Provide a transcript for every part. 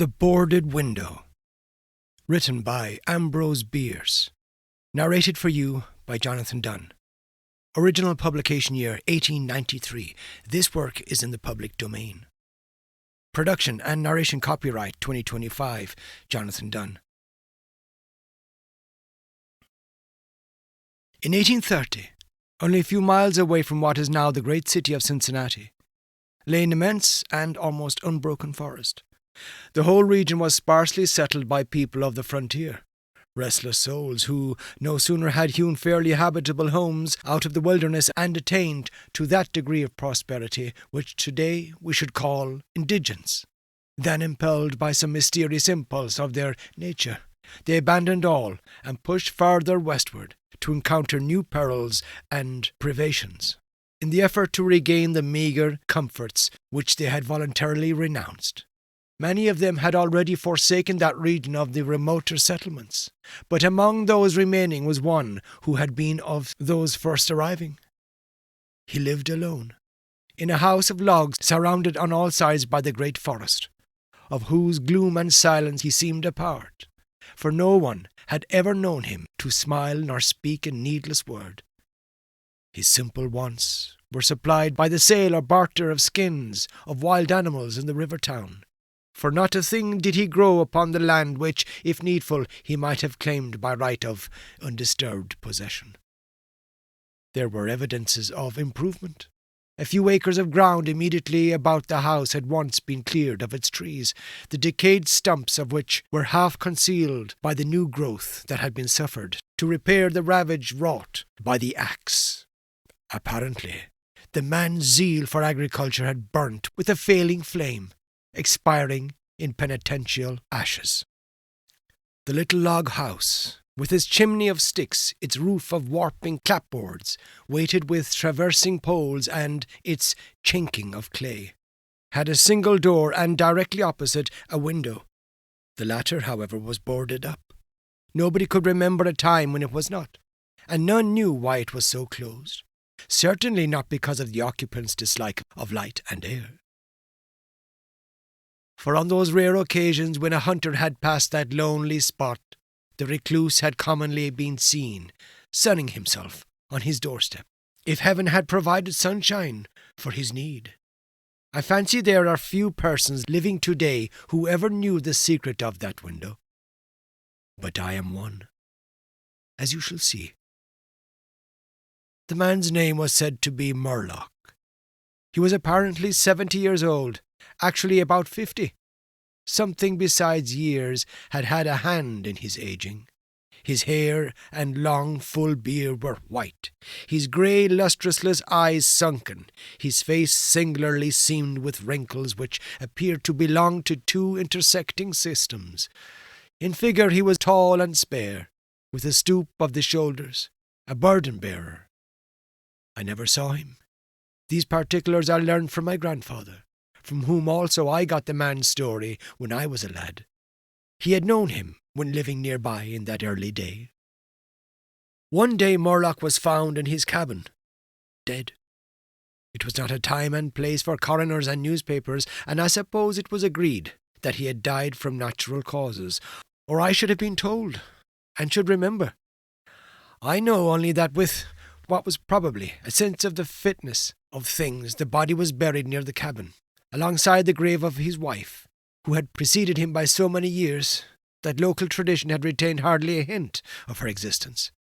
The Boarded Window. Written by Ambrose Bierce. Narrated for you by Jonathan Dunne. Original publication year 1893. This work is in the public domain. Production and narration copyright 2025. Jonathan Dunne. In 1830, only a few miles away from what is now the great city of Cincinnati, lay an immense and almost unbroken forest. The whole region was sparsely settled by people of the frontier, restless souls who no sooner had hewn fairly habitable homes out of the wilderness and attained to that degree of prosperity which today we should call indigence, than impelled by some mysterious impulse of their nature, they abandoned all and pushed farther westward to encounter new perils and privations, in the effort to regain the meagre comforts which they had voluntarily renounced. Many of them had already forsaken that region of the remoter settlements, but among those remaining was one who had been of those first arriving. He lived alone, in a house of logs surrounded on all sides by the great forest, of whose gloom and silence he seemed a part, for no one had ever known him to smile nor speak a needless word. His simple wants were supplied by the sale or barter of skins of wild animals in the river town, for not a thing did he grow upon the land which, if needful, he might have claimed by right of undisturbed possession. There were evidences of improvement. A few acres of ground immediately about the house had once been cleared of its trees, the decayed stumps of which were half concealed by the new growth that had been suffered to repair the ravage wrought by the axe. Apparently, the man's zeal for agriculture had burnt with a failing flame, expiring in penitential ashes. The little log house, with its chimney of sticks, its roof of warping clapboards, weighted with traversing poles, and its chinking of clay, had a single door and directly opposite a window. The latter, however, was boarded up. Nobody could remember a time when it was not, and none knew why it was so closed. Certainly not because of the occupant's dislike of light and air. For on those rare occasions when a hunter had passed that lonely spot, the recluse had commonly been seen, sunning himself on his doorstep, if heaven had provided sunshine for his need. I fancy there are few persons living today who ever knew the secret of that window. But I am one, as you shall see. The man's name was said to be Murlock. He was apparently 70 years old, actually about 50. Something besides years had had a hand in his aging. His hair and long, full beard were white, his grey, lustreless eyes sunken, his face singularly seamed with wrinkles which appeared to belong to two intersecting systems. In figure he was tall and spare, with a stoop of the shoulders, a burden-bearer. I never saw him. These particulars I learned from my grandfather, from whom also I got the man's story when I was a lad. He had known him when living nearby in that early day. One day Murlock was found in his cabin, dead. It was not a time and place for coroners and newspapers, and I suppose it was agreed that he had died from natural causes, or I should have been told, and should remember. I know only that with what was probably a sense of the fitness of things, the body was buried near the cabin, alongside the grave of his wife, who had preceded him by so many years that local tradition had retained hardly a hint of her existence.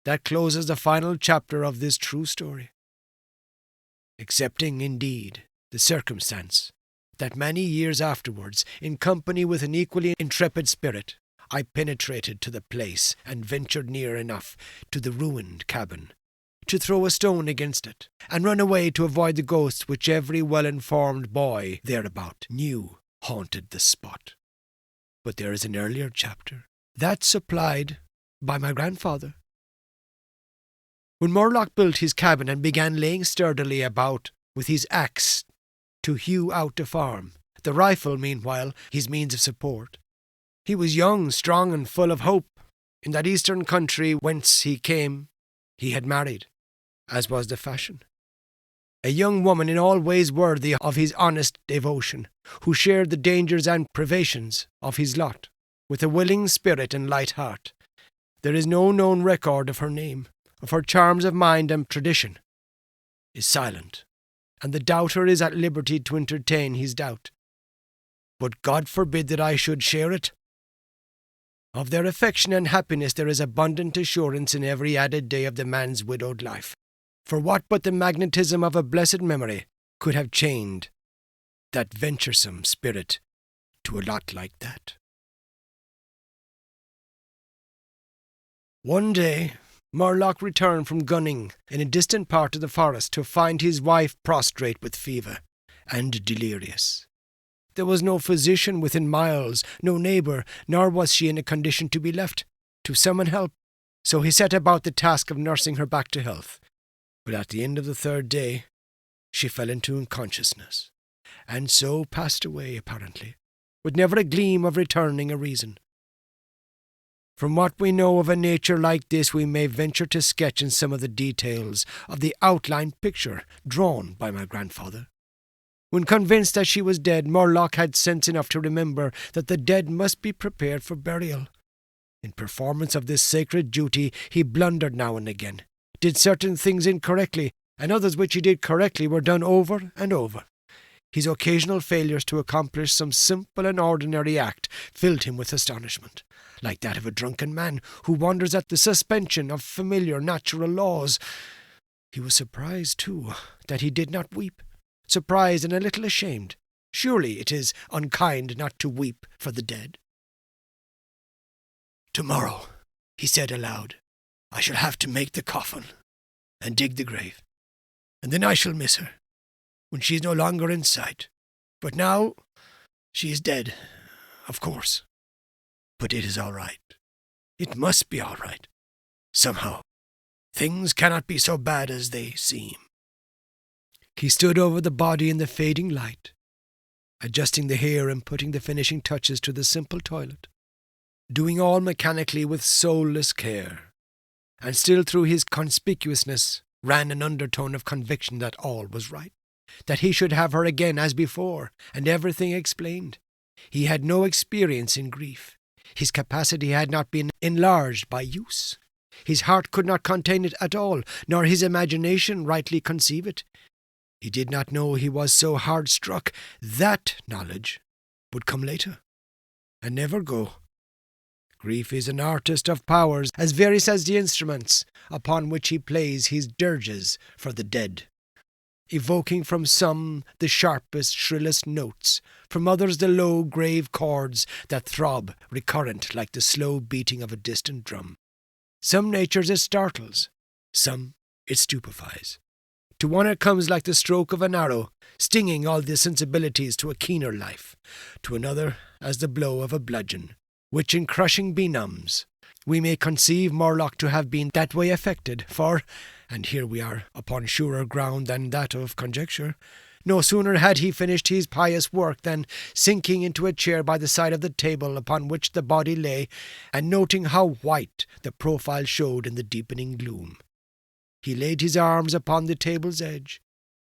That closes the final chapter of this true story. Excepting, indeed, the circumstance that many years afterwards, in company with an equally intrepid spirit, I penetrated to the place and ventured near enough to the ruined cabin to throw a stone against it, and run away to avoid the ghosts which every well-informed boy thereabout knew haunted the spot. But there is an earlier chapter, that supplied by my grandfather. When Murlock built his cabin and began laying sturdily about with his axe to hew out the farm, the rifle, meanwhile, his means of support, he was young, strong, and full of hope. In that eastern country whence he came, he had married, as was the fashion. a young woman in all ways worthy of his honest devotion, who shared the dangers and privations of his lot, with a willing spirit and light heart. There is no known record of her name, of her charms of mind, and tradition is silent, and the doubter is at liberty to entertain his doubt. But God forbid that I should share it. Of their affection and happiness there is abundant assurance in every added day of the man's widowed life. For what but the magnetism of a blessed memory could have chained that venturesome spirit to a lot like that? One day, Murlock returned from gunning in a distant part of the forest to find his wife prostrate with fever and delirious. There was no physician within miles, no neighbour, nor was she in a condition to be left to summon help. So he set about the task of nursing her back to health. But at the end of the third day, she fell into unconsciousness, and so passed away, apparently, with never a gleam of returning a reason. From what we know of a nature like this, we may venture to sketch in some of the details of the outline picture drawn by my grandfather. When convinced that she was dead, Murlock had sense enough to remember that the dead must be prepared for burial. In performance of this sacred duty, he blundered now and again, did certain things incorrectly, and others which he did correctly were done over and over. His occasional failures to accomplish some simple and ordinary act filled him with astonishment, like that of a drunken man who wonders at the suspension of familiar natural laws. He was surprised, too, that he did not weep, surprised and a little ashamed. Surely it is unkind not to weep for the dead. "Tomorrow," he said aloud, "I shall have to make the coffin and dig the grave, and then I shall miss her, when she is no longer in sight. But now she is dead, of course. But it is all right. It must be all right. Somehow, things cannot be so bad as they seem." He stood over the body in the fading light, adjusting the hair and putting the finishing touches to the simple toilet, doing all mechanically with soulless care, and still through his conspicuousness ran an undertone of conviction that all was right, that he should have her again as before, and everything explained. He had no experience in grief. His capacity had not been enlarged by use. His heart could not contain it at all, nor his imagination rightly conceive it. He did not know he was so hard struck. That knowledge would come later, and never go. Grief is an artist of powers as various as the instruments upon which he plays his dirges for the dead, evoking from some the sharpest, shrillest notes, from others the low, grave chords that throb recurrent like the slow beating of a distant drum. Some natures it startles, some it stupefies. To one it comes like the stroke of an arrow, stinging all the sensibilities to a keener life. To another as the blow of a bludgeon, which in crushing benumbs. We may conceive Murlock to have been that way affected, for, and here we are upon surer ground than that of conjecture, no sooner had he finished his pious work than, sinking into a chair by the side of the table upon which the body lay, and noting how white the profile showed in the deepening gloom, he laid his arms upon the table's edge,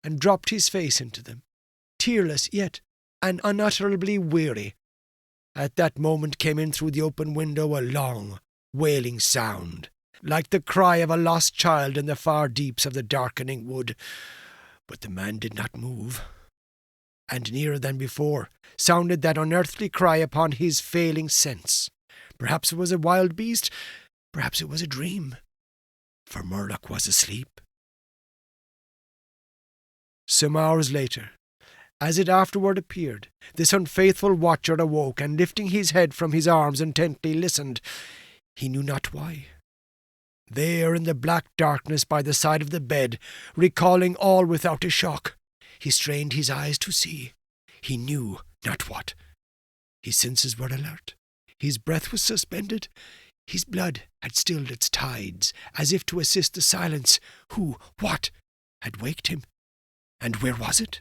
and dropped his face into them, tearless yet and unutterably weary. At that moment came in through the open window a long, wailing sound, like the cry of a lost child in the far deeps of the darkening wood. But the man did not move, and nearer than before sounded that unearthly cry upon his failing sense. Perhaps it was a wild beast, perhaps it was a dream, for Murlock was asleep. Some hours later, as it afterward appeared, this unfaithful watcher awoke, and lifting his head from his arms intently listened, he knew not why. There in the black darkness by the side of the bed, recalling all without a shock, he strained his eyes to see. He knew not what. His senses were alert. His breath was suspended. His blood had stilled its tides, as if to assist the silence. Who, what, had waked him? And where was it?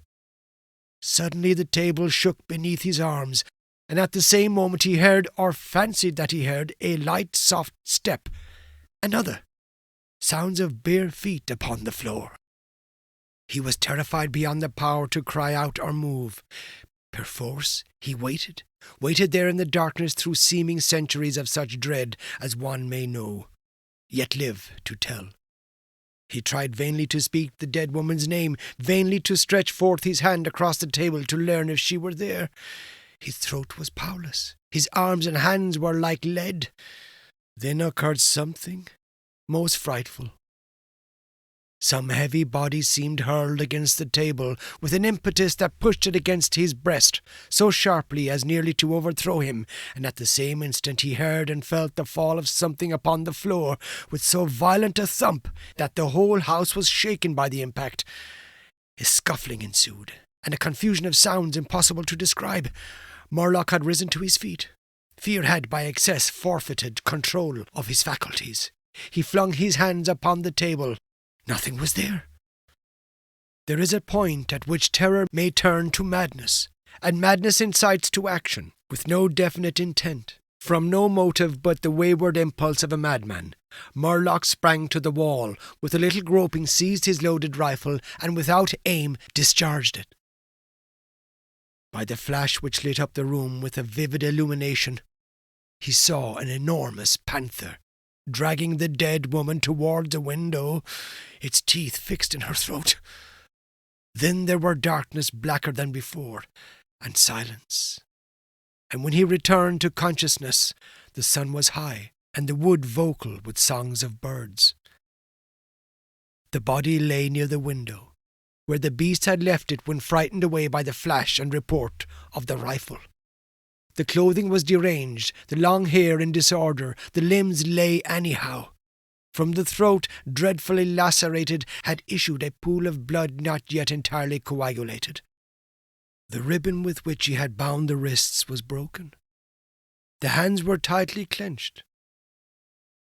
Suddenly the table shook beneath his arms, and at the same moment he heard, or fancied that he heard, a light, soft step. Another. Sounds of bare feet upon the floor. He was terrified beyond the power to cry out or move. Perforce, he waited there in the darkness through seeming centuries of such dread as one may know, yet live to tell. He tried vainly to speak the dead woman's name, vainly to stretch forth his hand across the table to learn if she were there. His throat was powerless. His arms and hands were like lead. Then occurred something most frightful. Some heavy body seemed hurled against the table with an impetus that pushed it against his breast so sharply as nearly to overthrow him, and at the same instant he heard and felt the fall of something upon the floor with so violent a thump that the whole house was shaken by the impact. A scuffling ensued, and a confusion of sounds impossible to describe. Murlock had risen to his feet. Fear had by excess forfeited control of his faculties. He flung his hands upon the table. Nothing was there. There is a point at which terror may turn to madness, and madness incites to action, with no definite intent. From no motive but the wayward impulse of a madman, Murlock sprang to the wall, with a little groping seized his loaded rifle, and without aim discharged it. By the flash which lit up the room with a vivid illumination, he saw an enormous panther dragging the dead woman towards a window, its teeth fixed in her throat. Then there were darkness blacker than before, and silence. And when he returned to consciousness, the sun was high, and the wood vocal with songs of birds. The body lay near the window, where the beast had left it when frightened away by the flash and report of the rifle. The clothing was deranged, the long hair in disorder, the limbs lay anyhow. From the throat, dreadfully lacerated, had issued a pool of blood not yet entirely coagulated. The ribbon with which he had bound the wrists was broken. The hands were tightly clenched.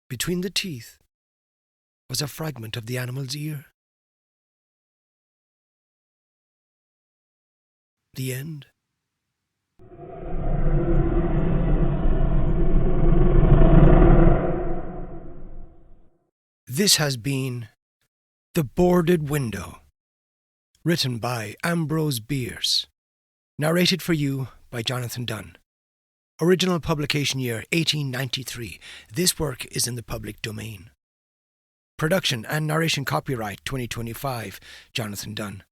Between the teeth was a fragment of the animal's ear. The end. This has been The Boarded Window, written by Ambrose Bierce, narrated for you by Jonathan Dunne. Original publication year 1893. This work is in the public domain. Production and narration copyright 2025, Jonathan Dunne.